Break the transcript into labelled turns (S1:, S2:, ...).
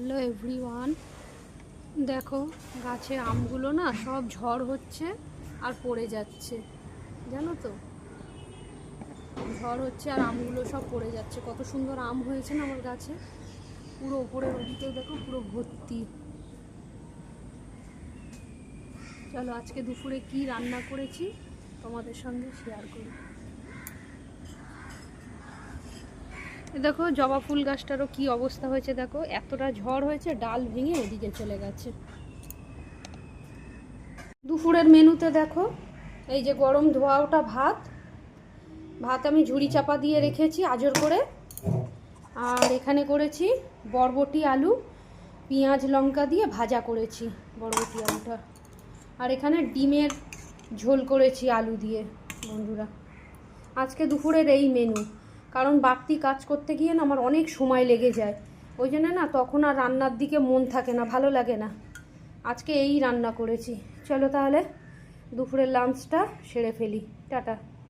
S1: Hello everyone, দেখো গাছে আমগুলো না সব ঝড় হচ্ছে আর পড়ে যাচ্ছে, জানো তো। ঝড় হচ্ছে আর আমগুলো সব পড়ে যাচ্ছে। কত সুন্দর আম হয়েছে না আমার গাছে, পুরো ওপরের ওদিকেও দেখো পুরো ভর্তি। চলো আজকে দুপুরে কি রান্না করেছি তোমাদের সঙ্গে শেয়ার করি। দেখো জবা ফুল গাছটারও কি অবস্থা হয়েছে, দেখো এতটা ঝড় হয়েছে ডাল ভেঙে এদিকে চলে গেছে। দুপুরের মেনুতে দেখো এই যে গরম ধোয়া ওটা ভাত আমি ঝুড়ি চাপা দিয়ে রেখেছি আজর করে। আর এখানে করেছি বরবটি আলু পেঁয়াজ লঙ্কা দিয়ে ভাজা করেছি বরবটি আলুটা। আর এখানে ডিমের ঝোল করেছি আলু দিয়ে। বন্ধুরা আজকে দুপুরের এই মেনু, কারণ বাড়তি কাজ করতে গিয়ে না আমার অনেক সময় লেগে যায়, ওই জন্য না তখন আর রান্নার দিকে মন থাকে না, ভালো লাগে না। আজকে এই রান্না করেছি। চলো তাহলে দুপুরের লাঞ্চটা সেরে ফেলি। টাটা।